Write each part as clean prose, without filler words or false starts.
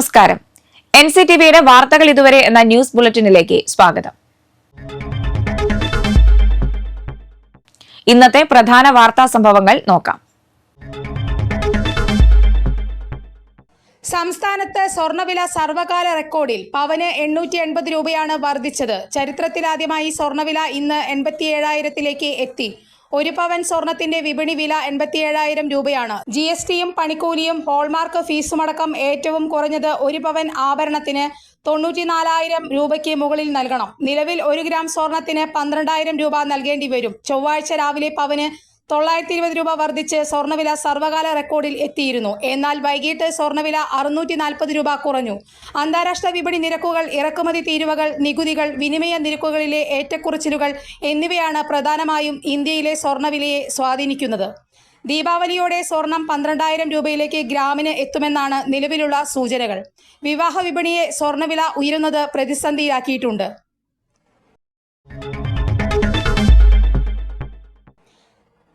നമസ്കാരം. NCTVയുടെ വാർത്തകൾ ഇതുവരെ എന്ന ന്യൂസ് ബുള്ളറ്റിനിലേക്ക് സ്വാഗതം. ഇന്നത്തെ പ്രധാന വാർത്താ സംഭവങ്ങൾ നോക്കാം. സംസ്ഥാനത്ത് സ്വർണ്ണവില സർവകാല റെക്കോർഡിൽ പവന് 880 രൂപയാണ് വർദ്ധിച്ചത്. ചരിത്രത്തിലാദ്യമായി സ്വർണ്ണവില ഇന്ന് 87,000-ലേക്ക് എത്തി. ഒരു പവൻ സ്വർണത്തിന്റെ വിപണി വില 87,000 രൂപയാണ്. GSTയും പണിക്കൂലിയും ഹോൾമാർക്ക് ഫീസുമടക്കം ഏറ്റവും കുറഞ്ഞത് ഒരു പവൻ ആഭരണത്തിന് 94,000 രൂപയ്ക്ക് മുകളിൽ നൽകണം. നിലവിൽ 1 ഗ്രാം സ്വർണത്തിന് 12,000 രൂപ നൽകേണ്ടി വരും. ചൊവ്വാഴ്ച രാവിലെ പവന് 920 രൂപ വർദ്ധിച്ച് സ്വർണ്ണവില സർവകാല റെക്കോർഡിൽ എത്തിയിരുന്നു. എന്നാൽ വൈകിട്ട് സ്വർണ്ണവില 640 രൂപ കുറഞ്ഞു. അന്താരാഷ്ട്ര വിപണി നിരക്കുകൾ, ഇറക്കുമതി തീരുവകൾ, നികുതികൾ, വിനിമയ നിരക്കുകളിലെ ഏറ്റക്കുറച്ചിലുകൾ എന്നിവയാണ് പ്രധാനമായും ഇന്ത്യയിലെ സ്വർണ്ണവിലയെ സ്വാധീനിക്കുന്നത്. ദീപാവലിയോടെ സ്വർണം 12,000 രൂപയിലേക്ക് ഗ്രാമിന് എത്തുമെന്നാണ് നിലവിലുള്ള സൂചനകൾ. വിവാഹ വിപണിയെ സ്വർണ്ണവില ഉയരുന്നത് പ്രതിസന്ധിയിലാക്കിയിട്ടുണ്ട്.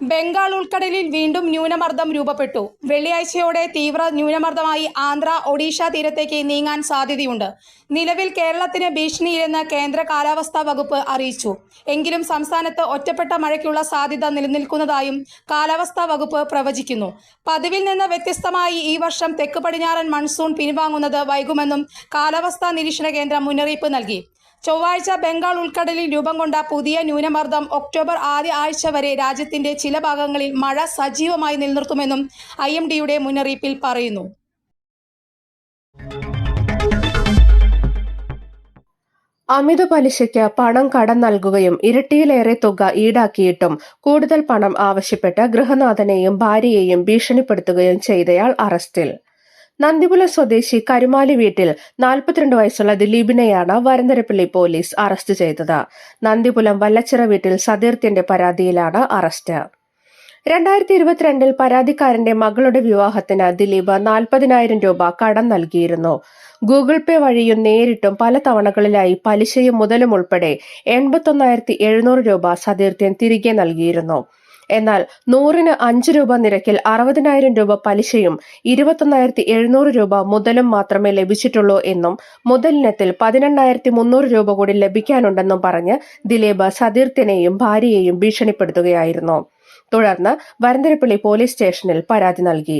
ബംഗാൾ ഉൾക്കടലിൽ വീണ്ടും ന്യൂനമർദ്ദം രൂപപ്പെട്ടു. വെള്ളിയാഴ്ചയോടെ തീവ്ര ന്യൂനമർദ്ദമായി ആന്ധ്ര, ഒഡീഷ തീരത്തേക്ക് നീങ്ങാൻ സാധ്യതയുണ്ട്. നിലവിൽ കേരളത്തിന് ഭീഷണിയില്ലെന്ന് കേന്ദ്ര കാലാവസ്ഥാ വകുപ്പ് അറിയിച്ചു. എങ്കിലും സംസ്ഥാനത്ത് ഒറ്റപ്പെട്ട മഴയ്ക്കുള്ള സാധ്യത നിലനിൽക്കുന്നതായും കാലാവസ്ഥാ വകുപ്പ് പ്രവചിക്കുന്നു. പതിവിൽ നിന്ന് വ്യത്യസ്തമായി ഈ വർഷം തെക്ക് പടിഞ്ഞാറൻ മൺസൂൺ പിൻവാങ്ങുന്നത് വൈകുമെന്നും കാലാവസ്ഥാ നിരീക്ഷണ കേന്ദ്രം മുന്നറിയിപ്പ് നൽകി. ചൊവ്വാഴ്ച ബംഗാൾ ഉൾക്കടലിൽ രൂപം കൊണ്ട പുതിയ ന്യൂനമർദ്ദം ഒക്ടോബർ ആദ്യ ആഴ്ച വരെ രാജ്യത്തിന്റെ ചില ഭാഗങ്ങളിൽ മഴ സജീവമായി നിലനിർത്തുമെന്നും IMDയുടെ മുന്നറിയിപ്പിൽ പറയുന്നു. അമിത പലിശയ്ക്ക് പണം കടം നൽകുകയും ഇരട്ടിയിലേറെ തുക ഈടാക്കിയിട്ടും കൂടുതൽ പണം ആവശ്യപ്പെട്ട് ഗൃഹനാഥനെയും ഭാര്യയെയും ഭീഷണിപ്പെടുത്തുകയും ചെയ്തയാൾ അറസ്റ്റിൽ. നന്ദിപുലം സ്വദേശി കരുമാലി വീട്ടിൽ 42 വയസ്സുള്ള ദിലീപിനെയാണ് വരന്തരപ്പള്ളി പോലീസ് അറസ്റ്റ് ചെയ്തത്. നന്ദിപുലം വല്ലച്ചിറ വീട്ടിൽ സതീർത്തിന്റെ പരാതിയിലാണ് അറസ്റ്റ്. 2022 പരാതിക്കാരന്റെ മകളുടെ വിവാഹത്തിന് ദിലീപ് 40,000 രൂപ കടം നൽകിയിരുന്നു. ഗൂഗിൾ പേ വഴിയും നേരിട്ടും പല തവണകളിലായി പലിശയും മുതലും ഉൾപ്പെടെ 81,700 രൂപ സതീർത്യൻ തിരികെ നൽകിയിരുന്നു. എന്നാൽ 100-ന് 5 രൂപ നിരക്കിൽ 60,000 രൂപ പലിശയും 21,700 രൂപ മുതലും മാത്രമേ ലഭിച്ചിട്ടുള്ളൂ എന്നും മുതലിനത്തിൽ 18,300 രൂപ കൂടി ലഭിക്കാനുണ്ടെന്നും പറഞ്ഞ് ദിലീപ് സതീർത്യനെയും ഭാര്യയെയും ഭീഷണിപ്പെടുത്തുകയായിരുന്നു. തുടർന്ന് വരന്തരപ്പള്ളി പോലീസ് സ്റ്റേഷനിൽ പരാതി നൽകി.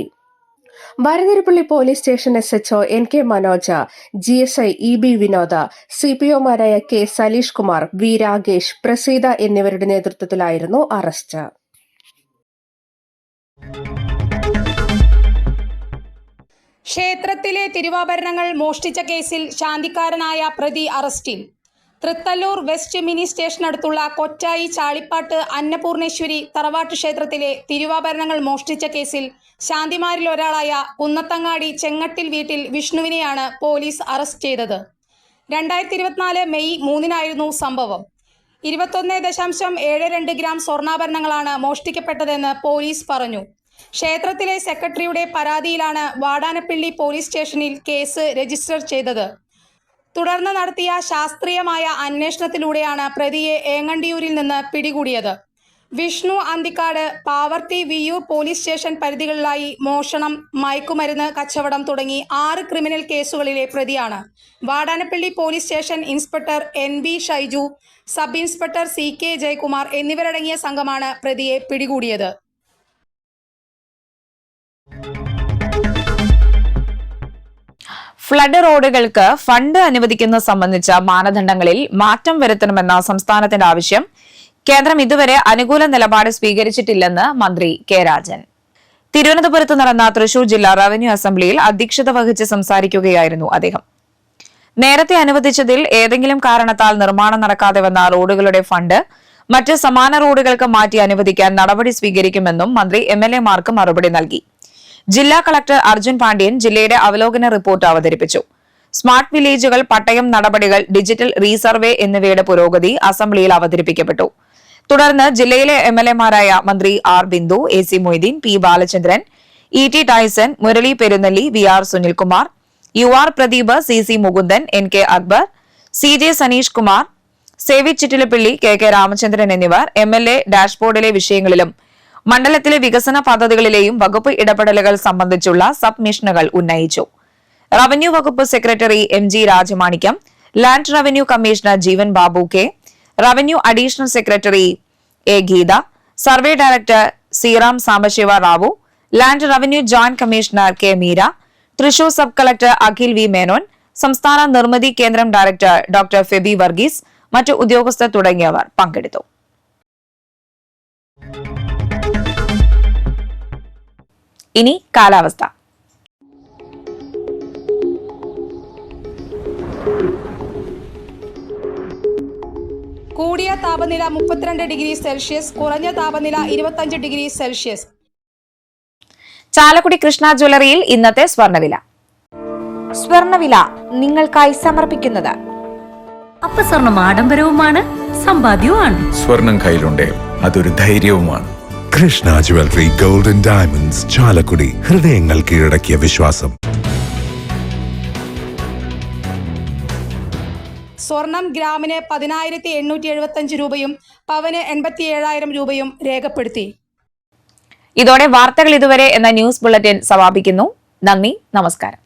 Varantharappilly police station SHO NK Manoj, GSI EB Vinod, CPOമാരായ K സലീഷ് കുമാർ, V രാഗേഷ്, പ്രസീത എന്നിവരുടെ നേതൃത്വത്തിലായിരുന്നു അറസ്റ്റ്. ക്ഷേത്രത്തിലെ തിരുവാഭരണങ്ങൾ മോഷ്ടിച്ച കേസിൽ ശാന്തിക്കാരനായ പ്രതി അറസ്റ്റിൽ. തൃത്തല്ലൂർ വെസ്റ്റ് മിനി സ്റ്റേഷനടുത്തുള്ള കൊറ്റായി ചാളിപ്പാട്ട് അന്നപൂർണേശ്വരി തറവാട്ട് ക്ഷേത്രത്തിലെ തിരുവാഭരണങ്ങൾ മോഷ്ടിച്ച കേസിൽ ശാന്തിമാരിൽ ഒരാളായ കുന്നത്തങ്ങാടി ചെങ്ങട്ടിൽ വീട്ടിൽ വിഷ്ണുവിനെയാണ് പോലീസ് അറസ്റ്റ് ചെയ്തത്. 2024 മെയ് 3-നായിരുന്നു സംഭവം. 21.72 ഗ്രാം സ്വർണ്ണാഭരണങ്ങളാണ് മോഷ്ടിക്കപ്പെട്ടതെന്ന് പോലീസ് പറഞ്ഞു. ക്ഷേത്രത്തിലെ സെക്രട്ടറിയുടെ പരാതിയിലാണ് വാടാനപ്പള്ളി പോലീസ് സ്റ്റേഷനിൽ കേസ് രജിസ്റ്റർ ചെയ്തത്. തുടർന്ന് നടത്തിയ ശാസ്ത്രീയമായ അന്വേഷണത്തിലൂടെയാണ് പ്രതിയെ ഏങ്ങണ്ടിയൂരിൽ നിന്ന് പിടികൂടിയത്. വിഷ്ണു അന്തിക്കാട്, പാവർത്തി, വിയ്യൂർ പോലീസ് സ്റ്റേഷൻ പരിധികളിലായി മോഷണം, മയക്കുമരുന്ന് കച്ചവടം തുടങ്ങി 6 ക്രിമിനൽ കേസുകളിലെ പ്രതിയാണ്. Vadanappally police station inspector NB Shaiju, sub inspector CK Jayakumar എന്നിവരടങ്ങിയ സംഘമാണ് പ്രതിയെ പിടികൂടിയത്. ഫ്ലഡ് റോഡുകൾക്ക് ഫണ്ട് അനുവദിക്കുന്നത് സംബന്ധിച്ച മാനദണ്ഡങ്ങളിൽ മാറ്റം വരുത്തണമെന്ന സംസ്ഥാനത്തിന്റെ ആവശ്യം കേന്ദ്രം ഇതുവരെ അനുകൂല നിലപാട് സ്വീകരിച്ചിട്ടില്ലെന്ന് മന്ത്രി K രാജൻ. തിരുവനന്തപുരത്ത് നടന്ന തൃശൂർ ജില്ലാ റവന്യൂ അസംബ്ലിയിൽ അധ്യക്ഷത വഹിച്ച് സംസാരിക്കുകയായിരുന്നു അദ്ദേഹം. നേരത്തെ അനുവദിച്ചതിൽ ഏതെങ്കിലും കാരണത്താൽ നിർമ്മാണം നടക്കാതെ വന്ന റോഡുകളുടെ ഫണ്ട് മറ്റ് സമാന റോഡുകൾക്ക് മാറ്റി അനുവദിക്കാൻ നടപടി സ്വീകരിക്കുമെന്നും മന്ത്രി MLA-മാർക്ക് മറുപടി നൽകി. ജില്ലാ കളക്ടർ അർജുൻ പാണ്ഡ്യൻ ജില്ലയുടെ അവലോകന റിപ്പോർട്ട് അവതരിപ്പിച്ചു. സ്മാർട്ട് വില്ലേജുകൾ, പട്ടയം നടപടികൾ, ഡിജിറ്റൽ റീസർവേ എന്നിവയുടെ പുരോഗതി അസംബ്ലിയിൽ അവതരിപ്പിക്കപ്പെട്ടു. തുടർന്ന് ജില്ലയിലെ MLA-മാരായ മന്ത്രി R Bindu, AC Moideen, P Balachandran, ET Tyson, Murali Perunnelli, VR Sunilkumar, UR Pradeep, CC Mukundan, NK Akbar, CJ Saneesh Kumar, Sevy Chittilappilly, KK Ramachandran എന്നിവർ MLA ഡാഷ്ബോർഡിലെ വിഷയങ്ങളിലും മണ്ഡലത്തിലെ വികസന പദ്ധതികളിലെയും വകുപ്പ് ഇടപെടലുകൾ സംബന്ധിച്ചുള്ള സബ്മിഷനുകൾ ഉന്നയിച്ചു. റവന്യൂ വകുപ്പ് secretary MG Rajamanickam, land revenue commissioner Jeevan Babu K, revenue additional secretary A. Geetha, survey director Sriram Sambasiva Rao, land revenue joint commissioner K. Meera, Thrissur sub collector Akhil V Menon, സംസ്ഥാന നിർമ്മിതി കേന്ദ്രം ഡയറക്ടർ ഡോക്ടർ ഫെബി വർഗീസ്, മറ്റു ഉദ്യോഗസ്ഥർ തുടങ്ങിയവർ പങ്കെടുത്തു. ഇനി കാലാവസ്ഥ. കൂടിയ താപനില 32 ഡിഗ്രി സെൽഷ്യസ്, കുറഞ്ഞ താപനില 25 ഡിഗ്രി സെൽഷ്യസ്. ചാലക്കുടി കൃഷ്ണ ജ്വല്ലറിയിൽ ഇന്നത്തെ സ്വർണ്ണവില. സ്വർണ്ണവില നിങ്ങൾക്കായി സമർപ്പിക്കുന്നത് അപ്പസ്വർണം ആഡംബരവുമാണ്, സമ്പാദ്യവുമാണ്. സ്വർണം കയ്യിലുണ്ടേ അതൊരു ധൈര്യവുമാണ്. Krishna jewellery golden diamonds, Chalakudy. ഹൃദയങ്ങൾ കീഴടക്കിയ വിശ്വാസം. സ്വർണം ഗ്രാമിന് 10,875 രൂപയും പവന് 87,000 രൂപയും രേഖപ്പെടുത്തി. ഇതോടെ വാർത്തകൾ ഇതുവരെ എന്ന ന്യൂസ് ബുള്ളറ്റിൻ സമാപിക്കുന്നു. നന്ദി, നമസ്കാരം.